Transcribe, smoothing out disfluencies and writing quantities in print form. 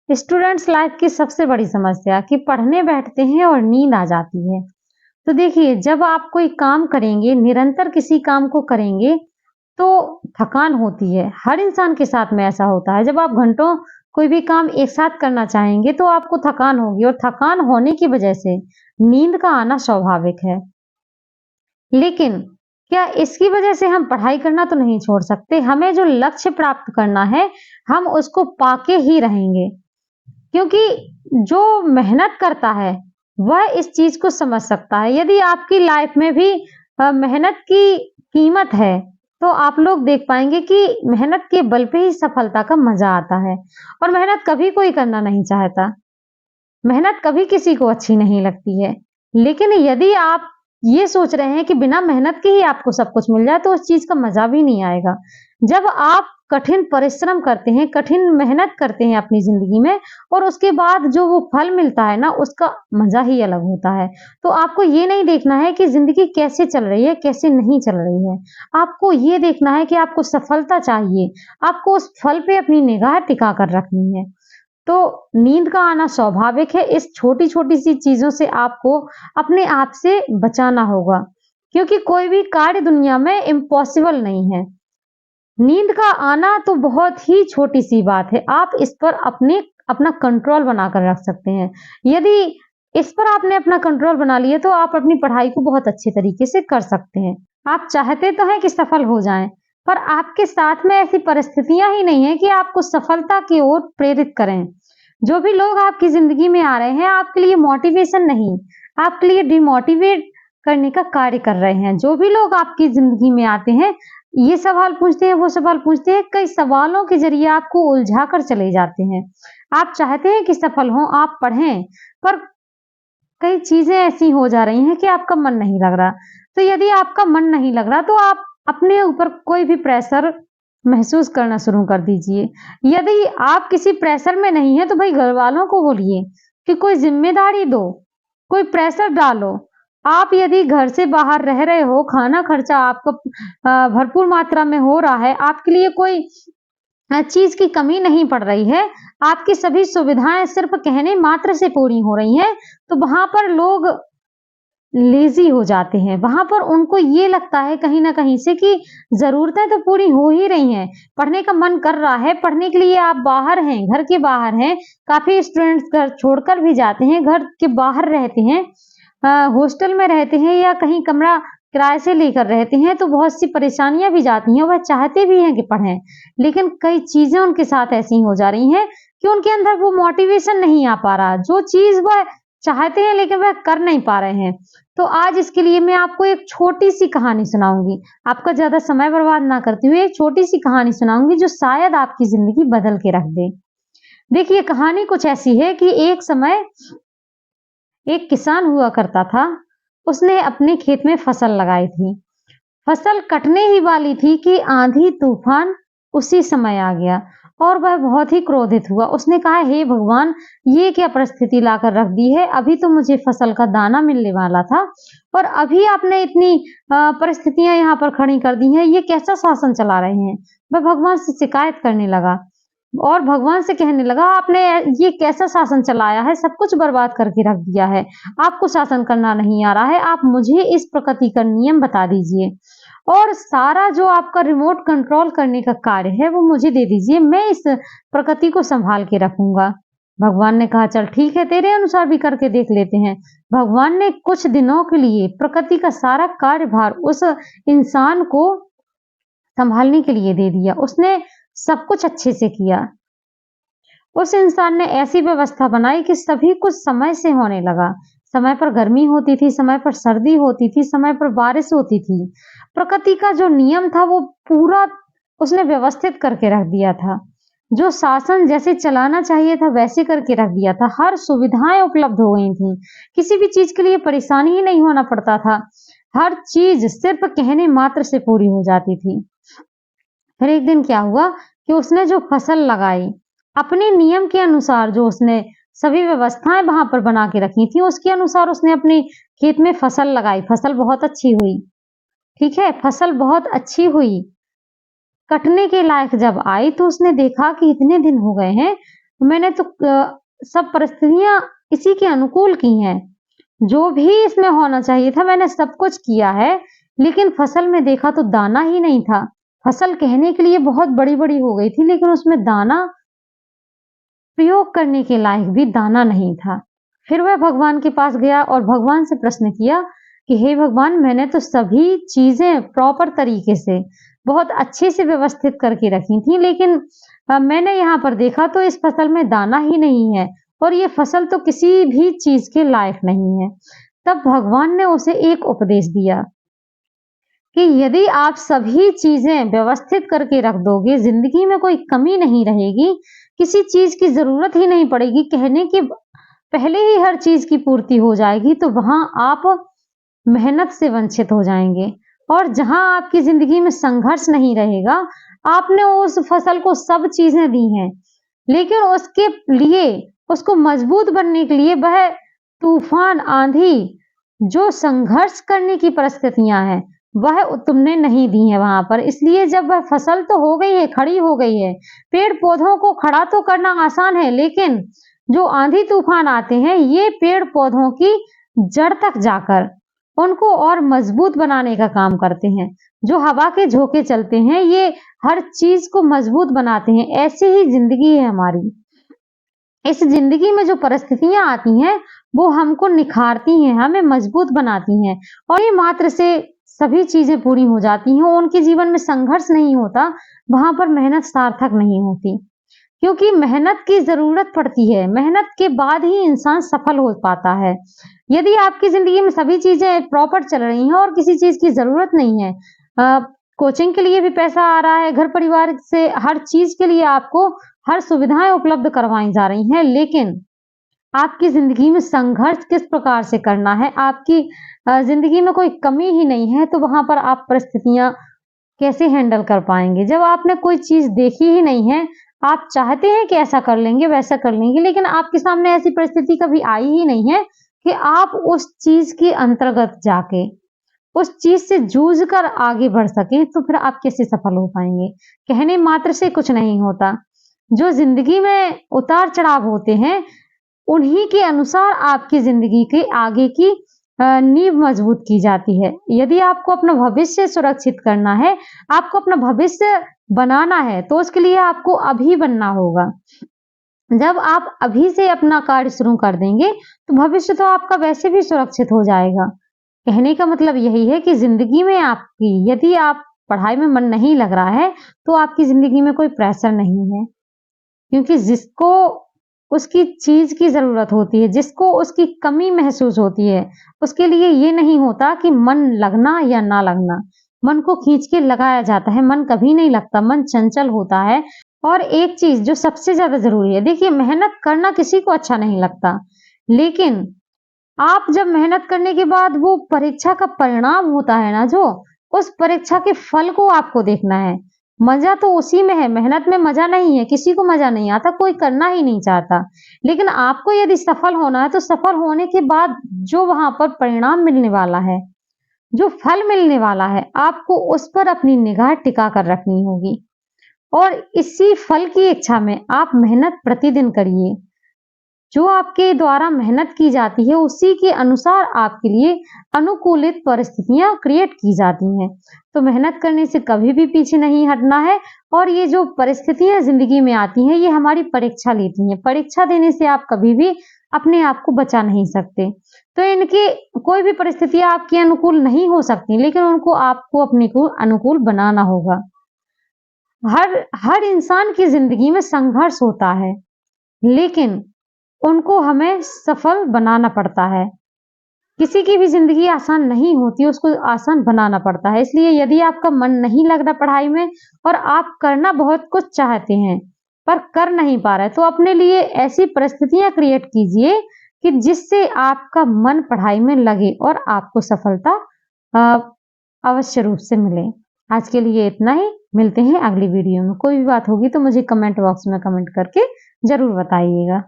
Students life की सबसे बड़ी समस्या कि पढ़ने बैठते हैं और नींद आ जाती है। तो देखिए, जब आप कोई काम करेंगे, निरंतर किसी काम को करेंगे, तो थकान होती है। हर इंसान के साथ में ऐसा होता है। जब आप घंटों कोई भी काम एक साथ करना चाहेंगे, तो आपको थकान होगी और थकान होने की वजह से नींद का आना स्वाभाविक है। लेकिन क्या इसकी वजह से हम पढ़ाई करना तो नहीं छोड़ सकते? हमें जो लक्ष्य प्राप्त करना है, हम उसको पाके ही रहेंगे। क्योंकि जो मेहनत करता है, वह इस चीज़ को समझ सकता है। यदि आपकी लाइफ में भी मेहनत की कीमत है, तो आप लोग देख पाएँगे कि मेहनत के बल पे ही सफलता का मज़ा आता है और मेहनत कभी कोई करना नहीं चाहता। मेहनत कभी किसी को अच्छी नहीं लगती है। लेकिन यदि आप ये सोच रहे हैं कि बिना मेहनत के ही आपको सब कुछ मिल जाए, तो उस चीज़ का मज़ा भी नहीं आएगा। जब आप कठिन परिश्रम करते हैं, कठिन मेहनत करते हैं अपनी ज़िंदगी में और उसके बाद जो वो फल मिलता है ना, उसका मज़ा ही अलग होता है। तो आपको ये नहीं देखना है कि ज़िंदगी कैसे चल रही है, कैसे नहीं चल रही है। आपको ये देखना है कि आपको सफलता चाहिए, आपको उस फल पे अपनी निगाह टिका कर रखनी है। तो नींद का आना स्वाभाविक है। इस छोटी-छोटी सी चीज़ों से आपको अपने आप से बचाना होगा, क्योंकि कोई भी कार्य दुनिया में इम्पॉसिबल नहीं है। नींद का आना तो बहुत ही छोटी-सी बात है। आप इस पर अपना कंट्रोल बनाकर रख सकते हैं। यदि इस पर आपने अपना कंट्रोल बना लिया, तो आप अपनी पढ़ाई को बहुत अच्छे तरीके से कर सकते हैं। आप चाहते तो हैं कि सफल हो जाएँ, पर आपके साथ में ऐसी परिस्थितियाँ ही नहीं हैं कि आपको सफलता की ओर प्रेरित करें। जो भी लोग आपकी ज़िंदगी में आ रहे हैं, आपके लिए मोटिवेशन नहीं, आपके लिए डिमोटिवेट करने का कार्य कर रहे हैं। जो भी लोग आपकी ज़िंदगी में आते हैं, ये सवाल पूछते हैं, वो सवाल पूछते हैं, कई सवालों के ज़रिए आपको उलझा कर चले जाते हैं। आप चाहते हैं कि सफल हों, आप पढ़ें, पर कई चीज़ें ऐसी हो जा रही हैं कि आपका मन नहीं लग रहा। तो यदि आपका मन नहीं लग रहा, तो आप अपने ऊपर कोई भी प्रेशर महसूस करना शुरू कर दीजिए। यदि आप किसी प्रेशर में नहीं हैं, तो भई घरवालों को बोलिए कि कोई ज़िम्मेदारी दो, कोई प्रेशर डालो। आप यदि घर से बाहर रह रहे हो, खाना खर्चा आपका भरपूर मात्रा में हो रहा है, आपके लिए कोई चीज़ की कमी नहीं पड़ रही है, आपकी सभी सुविधाएँ सिर्फ़ कहने मात्र से पूरी हो रही हैं, तो वहाँ पर लोग लेज़ी हो जाते हैं। वहाँ पर उनको ये लगता है कहीं न कहीं से कि ज़रूरतें तो पूरी हो ही रही हैं, पढ़ने का मन कर रहा है, पढ़ने के लिए आप बाहर हैं, घर के बाहर हैं। काफ़ी स्टूडेंट्स घर छोड़कर भी जाते हैं, घर के बाहर रहते हैं, हॉस्टल में रहते हैं या कहीं कमरा किराए से लेकर रहते हैं, तो बहुत सी परेशानियाँ भी जाती हैं। वह चाहते भी हैं कि पढ़ें, लेकिन कई चीज़ें उनके साथ ऐसी हो जा रही हैं कि उनके अंदर वो मोटिवेशन नहीं आ पा रहा। जो चीज़ वह चाहते हैं, लेकिन वह कर नहीं पा रहे हैं। तो आज इसके लिए मैं आपको एक छोटी-सी कहानी सुनाऊँगी। आपका ज़्यादा समय बर्बाद ना करते हुए एक छोटी-सी कहानी सुनाऊँगी जो शायद आपकी ज़िंदगी बदल के रख दे। देखिए, कहानी कुछ ऐसी है कि एक समय एक किसान हुआ करता था। उसने अपने खेत में फसल लगाई थी। फसल कटने ही वाली थी कि आंधी-तूफान उसी समय आ गया और वह बहुत ही क्रोधित हुआ। उसने कहा, हे भगवान! ये क्या परिस्थिति लाकर रख दी है? अभी तो मुझे फसल का दाना मिलने वाला था और अभी आपने इतनी परिस्थितियाँ यहाँ पर खड़ी कर दी हैं। ये कैसा शासन चला रहे हैं? वह भगवान से शिकायत करने लगा और भगवान से कहने लगा, आपने ये कैसा शासन चलाया है? सब कुछ बर्बाद करके रख दिया है। आपको शासन करना नहीं आ रहा है। आप मुझे इस प्रकृति का नियम बता दीजिए और सारा जो आपका रिमोट कंट्रोल करने का कार्य है, वो मुझे दे दीजिए। मैं इस प्रकृति को सँभाल के रखूँगा। भगवान ने कहा, चल ठीक है, तेरे अनुसार भी करके देख लेते हैं। भगवान ने कुछ दिनों के लिए प्रकृति का सारा कार्यभार उस इंसान को सँभालने के लिए दे दिया। उसने सब कुछ अच्छे से किया। उस इंसान ने ऐसी व्यवस्था बनाई कि सभी कुछ समय से होने लगा। समय पर गर्मी होती थी, समय पर सर्दी होती थी, समय पर बारिश होती थी। प्रकृति का जो नियम था वो पूरा उसने व्यवस्थित करके रख दिया था। जो शासन जैसे चलाना चाहिए था वैसे करके रख दिया था। हर सुविधाएँ उपलब्ध हो गई थी। किसी भी चीज़ के लिए परेशानी ही नहीं होना पड़ता था। हर चीज़ सिर्फ़ कहने मात्र से पूरी हो जाती थी। फिर एक दिन क्या हुआ कि उसने जो फसल लगाई, अपने नियम के अनुसार जो उसने सभी व्यवस्थाएँ वहाँ पर बना के रखी थी, उसके अनुसार उसने अपने खेत में फसल लगाई। फसल बहुत अच्छी हुई, ठीक है? फसल बहुत अच्छी हुई। कटने के लायक जब आई तो उसने देखा कि इतने दिन हो गए हैं, मैंने तो सब परिस्थितियाँ इसी के अनुकूल की हैं। जो भी इसमें होना चाहिए था मैंने सब कुछ किया है, लेकिन फसल में देखा तो दाना ही नहीं था। फसल कहने के लिए बहुत बड़ी-बड़ी हो गई थी, लेकिन उसमें दाना प्रयोग करने के लायक भी दाना नहीं था। फिर वह भगवान के पास गया और भगवान से प्रश्न किया कि हे भगवान, मैंने तो सभी चीज़ें प्रॉपर तरीके से बहुत अच्छे से व्यवस्थित करके रखी थी, लेकिन मैंने यहाँ पर देखा तो इस फसल में दाना ही नहीं है और ये फसल तो किसी भी चीज़ के लायक नहीं है। तब भगवान ने उसे एक उपदेश दिया कि यदि आप सभी चीज़ें व्यवस्थित करके रख दोगे, ज़िंदगी में कोई कमी नहीं रहेगी, किसी चीज़ की ज़रूरत ही नहीं पड़ेगी, कहने के पहले ही हर चीज़ की पूर्ति हो जाएगी, तो वहाँ आप मेहनत से वंचित हो जाएँगे। और जहाँ आपकी ज़िंदगी में संघर्ष नहीं रहेगा, आपने उस फसल को सब चीज़ें दी हैं, लेकिन उसके लिए उसको मजबूत बनने के लिए वह तूफ़ान, आँधी, जो संघर्ष करने की परिस्थितियाँ हैं, वह तुमने नहीं दी हैं वहाँ पर। इसलिए जब वह फसल तो हो गई है, खड़ी हो गई है, पेड़-पौधों को खड़ा तो करना आसान है, लेकिन जो आंधी-तूफान आते हैं, ये पेड़-पौधों की जड़ तक जाकर उनको और मजबूत बनाने का काम करते हैं। जो हवा के झोंके चलते हैं, ये हर चीज़ को मजबूत बनाते हैं। ऐसी ही ज़िंदगी है हमारी। इस ज़िंदगी में जो परिस्थितियाँ आती हैं, वो हमको निखारती हैं, हमें मजबूत बनाती हैं और ये मात्र से सभी चीज़ें पूरी हो जाती हैं। उनके जीवन में संघर्ष नहीं होता, वहाँ पर मेहनत सार्थक नहीं होती। क्योंकि मेहनत की ज़रूरत पड़ती है, मेहनत के बाद ही इंसान सफल हो पाता है। यदि आपकी ज़िंदगी में सभी चीज़ें प्रॉपर चल रही हैं और किसी चीज़ की ज़रूरत नहीं है, कोचिंग के लिए भी पैसा आ रहा है, घर परिवार से हर चीज़ के लिए आपको हर सुविधाएँ उपलब्ध करवाई जा रही हैं, लेकिन आपकी ज़िंदगी में संघर्ष किस प्रकार से करना है, आपकी ज़िंदगी में कोई कमी ही नहीं है, तो वहाँ पर आप परिस्थितियाँ कैसे हैंडल कर पाएँगे? जब आपने कोई चीज़ देखी ही नहीं है, आप चाहते हैं कि ऐसा कर लेंगे, वैसा कर लेंगे, लेकिन आपके सामने ऐसी परिस्थिति कभी आई ही नहीं है कि आप उस चीज़ के अंतर्गत जाके, उस चीज़ से जूझ कर आगे बढ़ सकें, तो फिर आप कैसे सफल हो पाएँगे? कहने मात्र से कुछ नहीं होता। जो ज़िंदगी में उतार-चढ़ाव होते हैं, उन्हीं के अनुसार आपकी ज़िंदगी के आगे की नींव मजबूत की जाती है। यदि आपको अपना भविष्य सुरक्षित करना है, आपको अपना भविष्य बनाना है, तो उसके लिए आपको अभी बनना होगा। जब आप अभी से अपना कार्य शुरू कर देंगे, तो भविष्य तो आपका वैसे भी सुरक्षित हो जाएगा। कहने का मतलब यही है कि ज़िंदगी में आपकी यदि आप पढ़ाई में मन नहीं लग रहा है, तो आपकी ज़िंदगी में कोई प्रेशर नहीं है। क्योंकि जिसको उसकी चीज़ की ज़रूरत होती है, जिसको उसकी कमी महसूस होती है, उसके लिए ये नहीं होता कि मन लगना या ना लगना। मन को खींच के लगाया जाता है, मन कभी नहीं लगता, मन चंचल होता है। और एक चीज़ जो सबसे ज़्यादा ज़रूरी है, देखिए मेहनत करना किसी को अच्छा नहीं लगता, लेकिन आप जब मेहनत करने के बाद वो परीक्षा का परिणाम होता है ना जो, उस परीक्षा के फल को आपको देखना है। मज़ा तो उसी में है, मेहनत में मज़ा नहीं है, किसी को मज़ा नहीं आता, कोई करना ही नहीं चाहता। लेकिन आपको यदि सफल होना है, तो सफल होने के बाद जो वहाँ पर परिणाम मिलने वाला है, जो फल मिलने वाला है, आपको उस पर अपनी निगाह टिका कर रखनी होगी। और इसी फल की इच्छा में आप मेहनत प्रतिदिन करिए। जो आपके द्वारा मेहनत की जाती है, उसी के अनुसार आपके लिए अनुकूलित परिस्थितियाँ क्रिएट की जाती हैं। तो मेहनत करने से कभी भी पीछे नहीं हटना है और ये जो परिस्थितियाँ ज़िंदगी में आती हैं, ये हमारी परीक्षा लेती हैं। परीक्षा देने से आप कभी भी अपने आप को बचा नहीं सकते। तो इनकी कोई भी परिस्थितियाँ आपके अनुकूल नहीं हो सकती, लेकिन उनको आपको अपने को अनुकूल बनाना होगा। हर हर इंसान की ज़िंदगी में संघर्ष होता है, लेकिन उनको हमें सफल बनाना पड़ता है। किसी की भी ज़िंदगी आसान नहीं होती, उसको आसान बनाना पड़ता है। इसलिए यदि आपका मन नहीं लग रहा पढ़ाई में और आप करना बहुत कुछ चाहते हैं, पर कर नहीं पा रहे, तो अपने लिए ऐसी परिस्थितियाँ क्रिएट कीजिए कि जिससे आपका मन पढ़ाई में लगे और आपको सफलता अ, अवश्य रूप से मिले। आज के लिए इतना ही, मिलते हैं अगली वीडियो में। कोई भी बात होगी तो मुझे कमेंट बॉक्स में कमेंट करके ज़रूर बताइएगा।